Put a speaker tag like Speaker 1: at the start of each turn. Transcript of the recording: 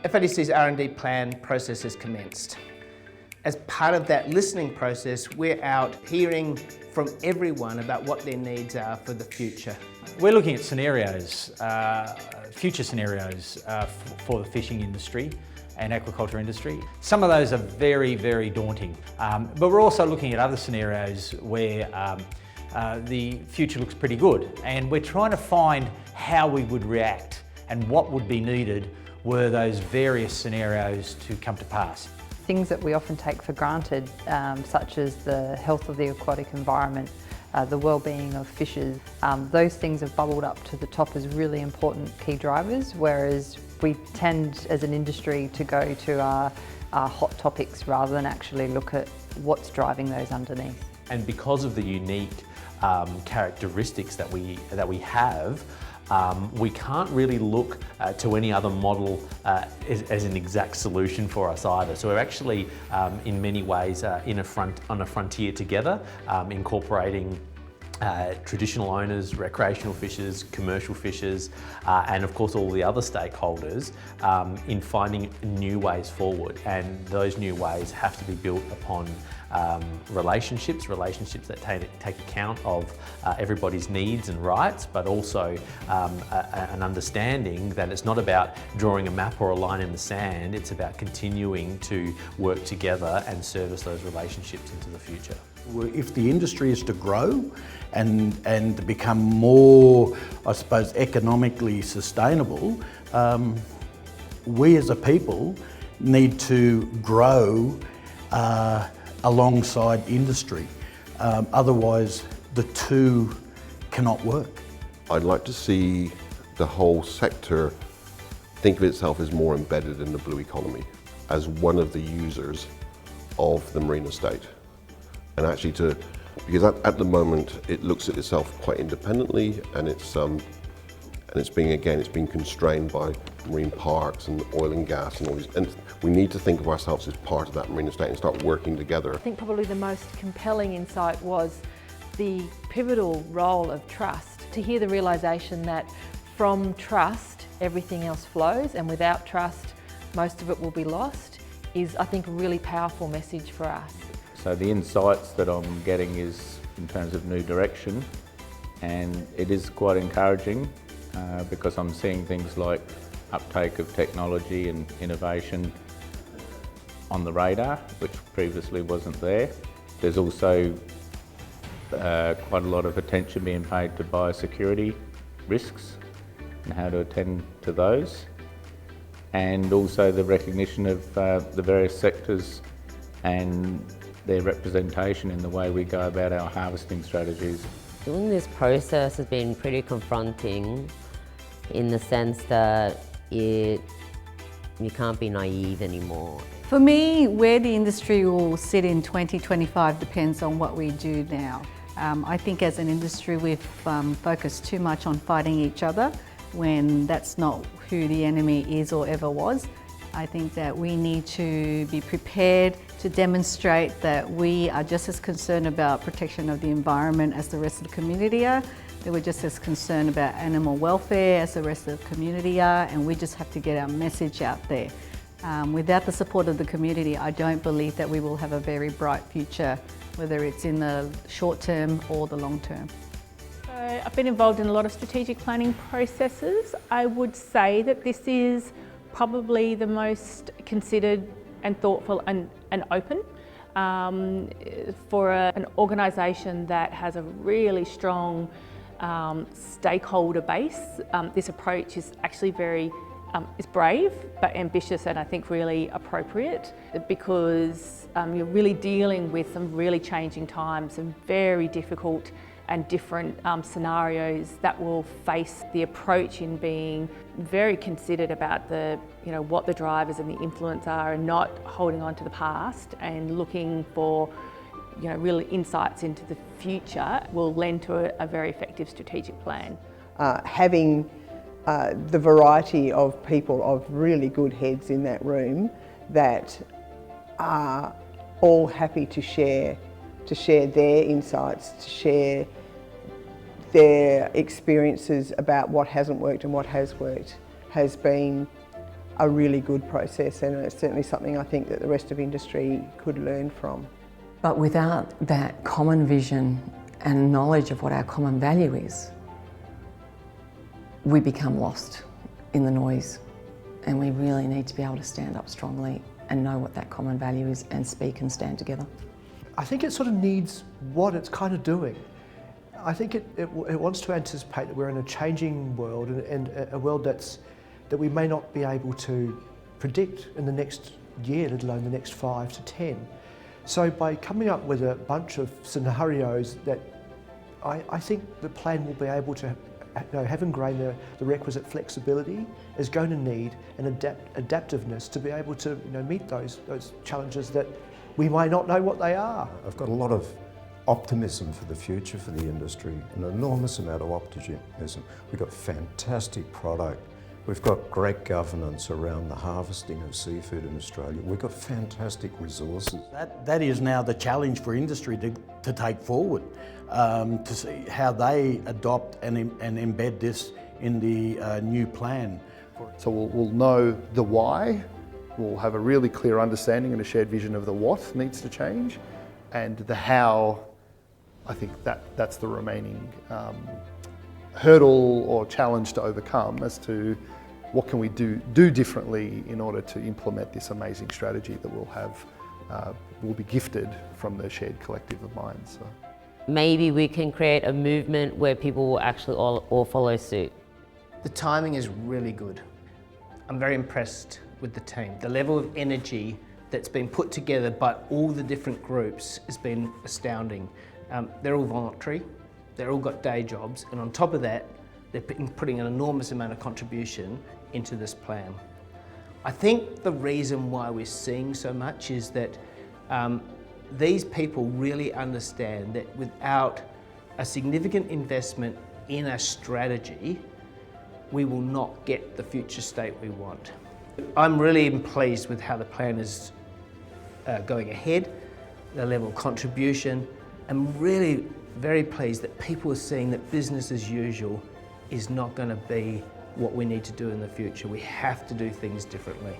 Speaker 1: FRDC's R&D plan process has commenced. As part of that listening process, we're out hearing from everyone about what their needs are for the future.
Speaker 2: We're looking at scenarios, future scenarios for the fishing industry and aquaculture industry. Some of those are very, very daunting, but we're also looking at other scenarios where the future looks pretty good, and we're trying to find how we would react and what would be needed were those various scenarios to come to pass.
Speaker 3: Things that we often take for granted, such as the health of the aquatic environment, the well-being of fishes, those things have bubbled up to the top as really important key drivers, whereas we tend as an industry to go to our hot topics rather than actually look at what's driving those underneath.
Speaker 4: And because of the unique characteristics that we have, we can't really look to any other model as an exact solution for us either. So we're actually, in many ways, on a frontier together, incorporating traditional owners, recreational fishers, commercial fishers, and of course all the other stakeholders in finding new ways forward. And those new ways have to be built upon relationships that take account of everybody's needs and rights, but also an understanding that it's not about drawing a map or a line in the sand, it's about continuing to work together and service those relationships into the future.
Speaker 5: If the industry is to grow and become more, I suppose, economically sustainable, we as a people need to grow alongside industry. Otherwise, the two cannot work.
Speaker 6: I'd like to see the whole sector think of itself as more embedded in the blue economy, as one of the users of the marine estate. And actually because at the moment it looks at itself quite independently, and it's being constrained by marine parks and oil and gas and all these. And we need to think of ourselves as part of that marine estate and start working together.
Speaker 7: I think probably the most compelling insight was the pivotal role of trust. To hear the realisation that from trust everything else flows, and without trust most of it will be lost, is I think a really powerful message for us.
Speaker 8: So the insights that I'm getting is in terms of new direction, and it is quite encouraging because I'm seeing things like uptake of technology and innovation on the radar, which previously wasn't there. There's also quite a lot of attention being paid to biosecurity risks and how to attend to those, and also the recognition of the various sectors and their representation in the way we go about our harvesting strategies.
Speaker 9: Doing this process has been pretty confronting in the sense that you can't be naive anymore.
Speaker 10: For me, where the industry will sit in 2025 depends on what we do now. I think as an industry we've focused too much on fighting each other when that's not who the enemy is or ever was. I think that we need to be prepared to demonstrate that we are just as concerned about protection of the environment as the rest of the community are, that we're just as concerned about animal welfare as the rest of the community are, and we just have to get our message out there. Without the support of the community, I don't believe that we will have a very bright future, whether it's in the short term or the long term.
Speaker 11: I've been involved in a lot of strategic planning processes. I would say that this is probably the most considered and thoughtful and open for an organisation that has a really strong stakeholder base. This approach is actually is brave but ambitious, and I think really appropriate, because you're really dealing with some really changing times and very difficult and different scenarios that will face the approach in being very considered about what the drivers and the influence are, and not holding on to the past, and looking for real insights into the future will lend to a very effective strategic plan.
Speaker 12: Having the variety of people, of really good heads in that room that are all happy to share their insights, to share their experiences about what hasn't worked and what has worked, has been a really good process, and it's certainly something I think that the rest of industry could learn from.
Speaker 13: But without that common vision and knowledge of what our common value is, we become lost in the noise, and we really need to be able to stand up strongly and know what that common value is and speak and stand together.
Speaker 14: I think it sort of needs what it's kind of doing. I think it wants to anticipate that we're in a changing world, and a world that we may not be able to predict in the next year, let alone the next 5 to 10. So by coming up with a bunch of scenarios that I think the plan will be able to have ingrained the requisite flexibility, is going to need an adaptiveness to be able to meet those challenges that we may not know what they are.
Speaker 15: I've got a lot of optimism for the future for the industry, an enormous amount of optimism. We've got fantastic product. We've got great governance around the harvesting of seafood in Australia. We've got fantastic resources.
Speaker 5: That is now the challenge for industry to take forward, to see how they adopt and embed this in the new plan.
Speaker 16: So we'll know the why, we'll have a really clear understanding and a shared vision of the what needs to change, and the how, I think that's the remaining hurdle or challenge to overcome as to what can we do differently in order to implement this amazing strategy that we'll be gifted from the shared collective of minds. So.
Speaker 9: Maybe we can create a movement where people will actually all follow suit.
Speaker 1: The timing is really good. I'm very impressed with the team. The level of energy that's been put together by all the different groups has been astounding. They're all voluntary, they've all got day jobs, and on top of that, they're putting an enormous amount of contribution into this plan. I think the reason why we're seeing so much is that these people really understand that without a significant investment in a strategy, we will not get the future state we want. I'm really pleased with how the plan is going ahead, the level of contribution. I'm really very pleased that people are seeing that business as usual is not going to be what we need to do in the future. We have to do things differently.